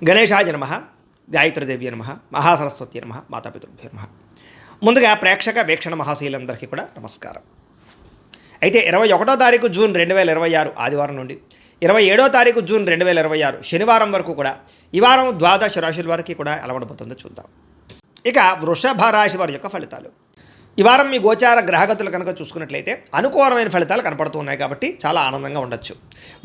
గణేశాయ నమః, గాయత్రీదేవ్య నమః, మహాసరస్వతి నమః, మాతాపితృభ్యో నమః. ముందుగా ప్రేక్షక వీక్షణ మహాశీలందరికీ కూడా నమస్కారం. అయితే 21వ తారీఖు జూన్ 2026 ఆదివారం నుండి 27వ తారీఖు జూన్ 2026 శనివారం వరకు కూడా ఈ వారం ద్వాదశ రాశుల వారికి కూడా ఎలా ఉండబోతుందో చూద్దాం. ఇక వృషభ రాశి వారి యొక్క ఫలితాలు. ఈ వారం మీ గోచార గ్రహగతులు కనుక చూసుకున్నట్లయితే అనుకూలమైన ఫలితాలు కనపడుతూ ఉన్నాయి కాబట్టి చాలా ఆనందంగా ఉండొచ్చు.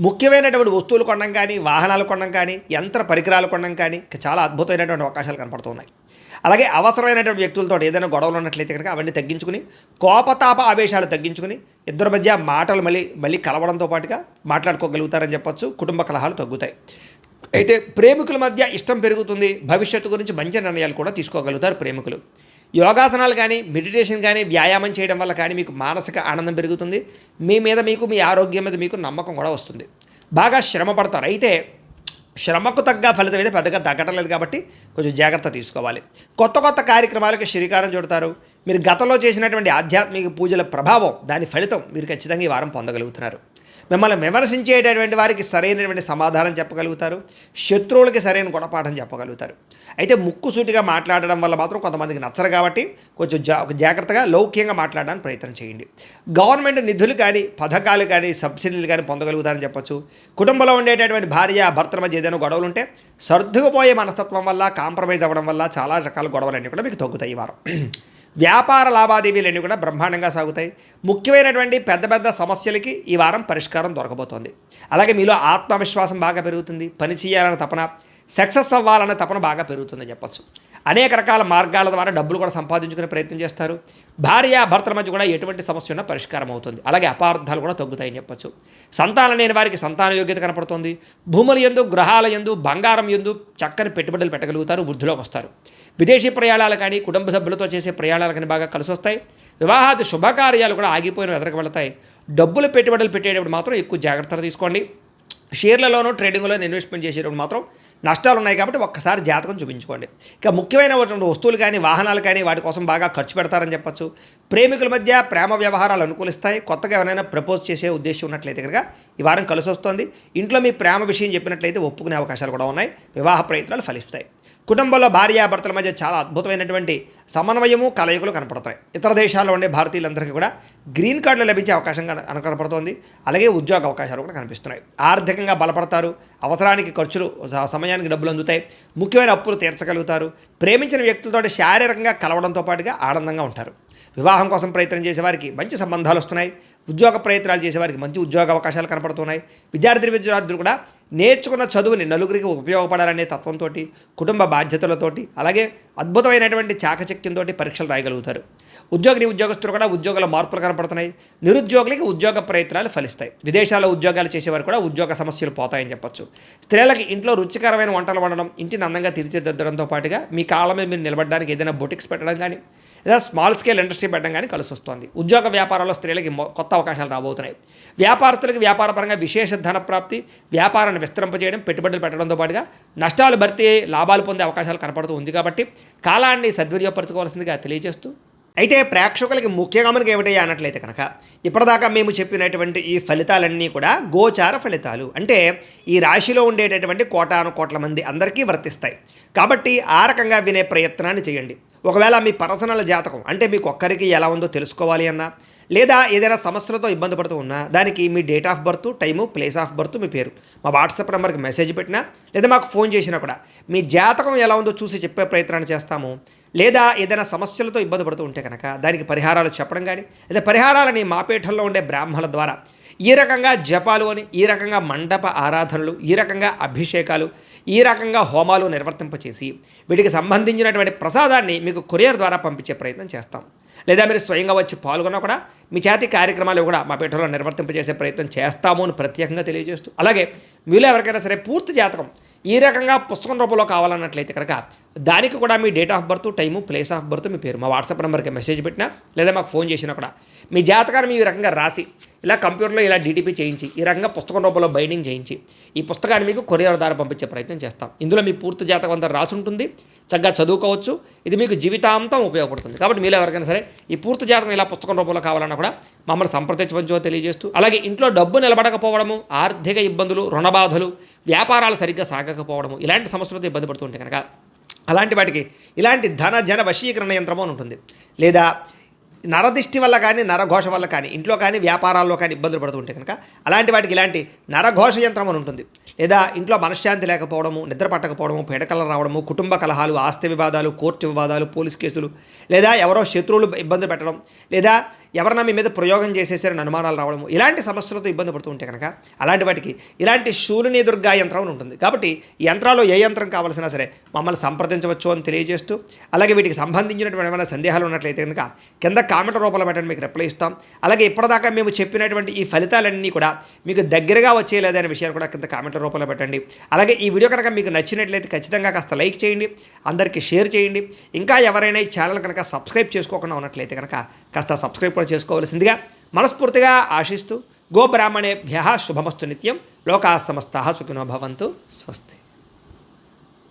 ముఖ్యమైనటువంటి వస్తువులు కొనడం కానీ, వాహనాలు కొనడం కానీ, యంత్ర పరికరాలు కొనడం కానీ చాలా అద్భుతమైనటువంటి అవకాశాలు కనపడుతూ ఉన్నాయి. అలాగే అవసరమైనటువంటి వ్యక్తులతో ఏదైనా గొడవలు ఉన్నట్లయితే కనుక అవన్నీ తగ్గించుకుని, కోపతాప ఆవేశాలు తగ్గించుకుని, ఇద్దరి మధ్య మాటలు మళ్ళీ కలవడంతో పాటుగా మాట్లాడుకోగలుగుతారని చెప్పొచ్చు. కుటుంబ కలహాలు తగ్గుతాయి. అయితే ప్రేమికుల మధ్య ఇష్టం పెరుగుతుంది. భవిష్యత్తు గురించి మంచి నిర్ణయాలు కూడా తీసుకోగలుగుతారు ప్రేమికులు. యోగాసనాలు కానీ, మెడిటేషన్ కానీ, వ్యాయామం చేయడం వల్ల కానీ మీకు మానసిక ఆనందం పెరుగుతుంది. మీ ఆరోగ్యం మీద మీకు నమ్మకం కూడా వస్తుంది. బాగా శ్రమ పడతారు. అయితే శ్రమకు తగ్గ ఫలితం అయితే పెద్దగా తగ్గటం లేదు కాబట్టి కొంచెం జాగ్రత్త తీసుకోవాలి. కొత్త కార్యక్రమాలకు శ్రీకారం చుడతారు. మీరు గతంలో చేసినటువంటి ఆధ్యాత్మిక పూజల ప్రభావం, దాని ఫలితం మీరు ఖచ్చితంగా ఈ వారం పొందగలుగుతున్నారు. మిమ్మల్ని విమర్శించేటటువంటి వారికి సరైనటువంటి సమాధానం చెప్పగలుగుతారు. శత్రువులకి సరైన గుణపాఠం చెప్పగలుగుతారు. అయితే ముక్కుసూటిగా మాట్లాడడం వల్ల మాత్రం కొంతమందికి నచ్చరు కాబట్టి కొంచెం జాగ్రత్తగా లౌక్యంగా మాట్లాడడానికి ప్రయత్నం చేయండి. గవర్నమెంట్ నిధులు కానీ, పథకాలు కానీ, సబ్సిడీలు కానీ పొందగలుగుతారని చెప్పొచ్చు. కుటుంబంలో ఉండేటటువంటి భార్య భర్తల మధ్య ఏదైనా గొడవలు ఉంటే సర్దుకుపోయే మనస్తత్వం వల్ల, కాంప్రమైజ్ అవ్వడం వల్ల చాలా రకాల గొడవలన్నీ కూడా మీకు తగ్గుతాయి ఈ వారం. వ్యాపార లావాదేవీలన్నీ కూడా బ్రహ్మాండంగా సాగుతాయి. ముఖ్యమైనటువంటి పెద్ద సమస్యలకి ఈ వారం పరిష్కారం దొరకబోతోంది. అలాగే మీలో ఆత్మవిశ్వాసం బాగా పెరుగుతుంది. పని చేయాలన్న తపన, సక్సెస్ అవ్వాలన్న తపన బాగా పెరుగుతుందని చెప్పచ్చు. అనేక రకాల మార్గాల ద్వారా డబ్బులు కూడా సంపాదించుకునే ప్రయత్నం చేస్తారు. భార్య భర్తల మధ్య కూడా ఎటువంటి సమస్య ఉన్నా పరిష్కారం అవుతుంది. అలాగే అపార్థాలు కూడా తగ్గుతాయని చెప్పచ్చు. సంతానం లేని వారికి సంతాన యోగ్యత కనపడుతుంది. భూముల యందు, గ్రహాల యందు, బంగారం యందు చక్కని పెట్టుబడులు పెట్టగలుగుతారు. వృద్ధిలోకి వస్తారు. విదేశీ ప్రయాణాలు కానీ, కుటుంబ సభ్యులతో చేసే ప్రయాణాలు కానీ బాగా కలిసి వస్తాయి. వివాహాది శుభకార్యాలు కూడా ఆగిపోయిన ఎదరికి వెళతాయి. డబ్బులు పెట్టుబడులు పెట్టేటప్పుడు మాత్రం ఎక్కువ జాగ్రత్తలు తీసుకోండి. షేర్లలోనూ, ట్రేడింగ్లోనూ ఇన్వెస్ట్మెంట్ చేసేటప్పుడు మాత్రం నష్టాలు ఉన్నాయి కాబట్టి ఒక్కసారి జాతకం చూపించుకోండి. ఇక ముఖ్యమైనటువంటి వస్తువులు కానీ, వాహనాలు కానీ వాటి కోసం బాగా ఖర్చు పెడతారని చెప్పచ్చు. ప్రేమికుల మధ్య ప్రేమ వ్యవహారాలు అనుకూలిస్తాయి. కొత్తగా ఎవరైనా ప్రపోజ్ చేసే ఉద్దేశం ఉన్నట్లయితే కనుక ఈ వారం కలిసి వస్తుంది. ఇంట్లో మీ ప్రేమ విషయం చెప్పినట్లయితే ఒప్పుకునే అవకాశాలు కూడా ఉన్నాయి. వివాహ ప్రయత్నాలు ఫలిస్తాయి. కుటుంబంలో భార్యాభర్తల మధ్య చాలా అద్భుతమైనటువంటి సమన్వయము, కలయికలు కనపడతాయి. ఇతర దేశాల్లో ఉండే భారతీయులందరికీ కూడా గ్రీన్ కార్డులు లభించే అవకాశం కనపడుతోంది. అలాగే ఉద్యోగ అవకాశాలు కూడా కనిపిస్తున్నాయి. ఆర్థికంగా బలపడతారు. అవసరానికి ఖర్చులు, సమయానికి డబ్బులు అందుతాయి. ముఖ్యమైన అప్పులు తీర్చగలుగుతారు. ప్రేమించిన వ్యక్తులతో శారీరకంగా కలవడంతో పాటుగా ఆనందంగా ఉంటారు. వివాహం కోసం ప్రయత్నం చేసేవారికి మంచి సంబంధాలు వస్తున్నాయి. ఉద్యోగ ప్రయత్నాలు చేసేవారికి మంచి ఉద్యోగ అవకాశాలు కనపడుతున్నాయి. విద్యార్థులు కూడా నేర్చుకున్న చదువుని నలుగురికి ఉపయోగపడాలనే తత్వంతో, కుటుంబ బాధ్యతలతోటి, అలాగే అద్భుతమైనటువంటి చాకచక్యంతో పరీక్షలు రాయగలుగుతారు. ఉద్యోగస్తులు కూడా ఉద్యోగాల మార్పులు కనపడుతున్నాయి. నిరుద్యోగులకి ఉద్యోగ ప్రయత్నాలు ఫలిస్తాయి. విదేశాల్లో ఉద్యోగాలు చేసేవారు కూడా ఉద్యోగ సమస్యలు పోతాయని చెప్పచ్చు. స్త్రీలకి ఇంట్లో రుచికరమైన వంటలు వండడం, ఇంటిని అందంగా తీర్చిదిద్దడంతో పాటుగా మీ కాళ్ళ మీద మీరు నిలబడడానికి ఏదైనా బొటిక్స్ పెట్టడం కానీ, లేదా స్మాల్ స్కేల్ ఇండస్ట్రీ పెట్టడం కానీ కలిసి వస్తుంది. ఉద్యోగ వ్యాపారాల్లో స్త్రీలకి కొత్త అవకాశాలు రాబోతున్నాయి. వ్యాపారస్తులకి వ్యాపారపరంగా విశేష ధన ప్రాప్తి, వ్యాపారాన్ని విస్తరింపజేయడం, పెట్టుబడులు పెట్టడంతో పాటుగా నష్టాలు భర్తీ, లాభాలు పొందే అవకాశాలు కనపడుతూ ఉంది కాబట్టి కాలాన్ని సద్వినియోగపరచుకోవాల్సిందిగా తెలియజేస్తూ, అయితే ప్రేక్షకులకి ముఖ్యంగా మనకి ఏమిటయ్యా అన్నట్లయితే కనుక ఇప్పటిదాకా మేము చెప్పినటువంటి ఈ ఫలితాలన్నీ కూడా గోచార ఫలితాలు. అంటే ఈ రాశిలో ఉండేటటువంటి కోటాను మంది అందరికీ వర్తిస్తాయి. కాబట్టి ఆ రకంగా వినే ప్రయత్నాన్ని చేయండి. ఒకవేళ మీ పర్సనల్ జాతకం అంటే మీకు ఒక్కరికి ఎలా ఉందో తెలుసుకోవాలి అన్నా, లేదా ఏదైనా సమస్యలతో ఇబ్బంది పడుతూ ఉన్నా దానికి మీ date of birth, time, place of birth, మీ పేరు మా వాట్సాప్ నెంబర్కి మెసేజ్ పెట్టినా, లేదా మాకు ఫోన్ చేసినా కూడా మీ జాతకం ఎలా ఉందో చూసి చెప్పే ప్రయత్నాన్ని చేస్తాము. లేదా ఏదైనా సమస్యలతో ఇబ్బంది పడుతూ ఉంటే కనుక దానికి పరిహారాలు చెప్పడం కానీ, లేదా పరిహారాలని మా పీఠంలో ఉండే బ్రాహ్మణుల ద్వారా ఈ రకంగా జపాలు అని, ఈ రకంగా మండప ఆరాధనలు, ఈ రకంగా అభిషేకాలు, ఈ రకంగా హోమాలు నిర్వర్తింపచేసి వీటికి సంబంధించినటువంటి ప్రసాదాన్ని మీకు కొరియర్ ద్వారా పంపించే ప్రయత్నం చేస్తాం. లేదా మీరు స్వయంగా వచ్చి పాల్గొన్నా కూడా మీ చేతి కార్యక్రమాలు కూడా మా పీఠంలో నిర్వర్తింపజేసే ప్రయత్నం చేస్తాము అని ప్రత్యేకంగా తెలియజేస్తూ, అలాగే మీలో ఎవరికైనా సరే పూర్తి జాతకం ఈ రకంగా పుస్తకం రూపంలో కావాలన్నట్లయితే కనుక దానికి కూడా మీ date of birth, time, place of birth, మీ పేరు మా వాట్సాప్ నెంబర్కి మెసేజ్ పెట్టినా లేదా మాకు ఫోన్ చేసినా కూడా మీ జాతకాన్ని ఈ రకంగా రాసి ఇలా కంప్యూటర్లో ఇలా డీటీపీ చేయించి ఈ రకంగా పుస్తకం రూపంలో బైండింగ్ చేయించి ఈ పుస్తకాన్ని మీకు కొరియర్ ద్వారా పంపించే ప్రయత్నం చేస్తాం. ఇందులో మీ పూర్తి జాతకం అంతా రాసి ఉంటుంది, చక్కగా చదువుకోవచ్చు. ఇది మీకు జీవితాంతం ఉపయోగపడుతుంది. కాబట్టి మీరు ఎవరికైనా సరే ఈ పూర్తి జాతకం ఇలా పుస్తకం రూపంలో కావాలన్నా కూడా మమ్మల్ని సంప్రదించవచ్చో తెలియజేస్తూ, అలాగే ఇంట్లో డబ్బు నిలబడకపోవడము, ఆర్థిక ఇబ్బందులు, రుణబాధలు, వ్యాపారాలు సరిగ్గా సాగకపోవడము ఇలాంటి సమస్యలతో ఇబ్బంది పడుతుంటే కనుక అలాంటి వాటికి ఇలాంటి ధన జన వశీకరణ యంత్రము అని ఉంటుంది. లేదా నరదిష్టి వల్ల కానీ నరఘోష వల్ల కానీ ఇంట్లో కానీ వ్యాపారాల్లో కానీ ఇబ్బందులు పడుతుంటే కనుక అలాంటి వాటికి ఇలాంటి నరఘోష యంత్రం అని ఉంటుంది. లేదా ఇంట్లో మనశ్శాంతి లేకపోవడము, నిద్ర పట్టకపోవడము, పీడకలు రావడము, కుటుంబ కలహాలు, ఆస్తి వివాదాలు, కోర్టు వివాదాలు, పోలీస్ కేసులు, లేదా ఎవరో శత్రువులు ఇబ్బంది పెట్టడం, లేదా ఎవరన్నా మీ మీద ప్రయోగం చేసేసారని అనుమానాలు రావడము ఇలాంటి సమస్యలతో ఇబ్బంది పడుతూ ఉంటే కనుక అలాంటి వాటికి ఇలాంటి శూలిని దుర్గా యంత్రం అని ఉంటుంది. కాబట్టి ఈ యంత్రాల్లో ఏ యంత్రం కావాల్సినా సరే మమ్మల్ని సంప్రదించవచ్చు అని తెలియజేస్తూ, అలాగే వీటికి సంబంధించినటువంటి ఏమైనా సందేహాలు ఉన్నట్లయితే కనుక కింద కామెంట్ రూపంలో పెట్టండి, మీకు రిప్లై ఇస్తాం. అలాగే ఇప్పటిదాకా మేము చెప్పినటువంటి ఈ ఫలితాలన్నీ కూడా మీకు దగ్గరగా వచ్చేయలేదనే విషయాలు కూడా కింద కామెంట్ రూపంలో పెట్టండి. అలాగే ఈ వీడియో కనుక మీకు నచ్చినట్లయితే ఖచ్చితంగా కాస్త లైక్ చేయండి, అందరికీ షేర్ చేయండి. ఇంకా ఎవరైనా ఈ ఛానల్ కనుక సబ్స్క్రైబ్ చేసుకోకుండా ఉన్నట్లయితే కనుక కాస్త సబ్స్క్రైబ్ కూడా చేసుకోవాల్సిందిగా మనస్ఫూర్తిగా ఆశిస్తూ, గోబ్రాహ్మణేభ్యః శుభమస్తు నిత్యం, లోకాः సమస్తాः సుఖినో భవంతు. స్వస్తి.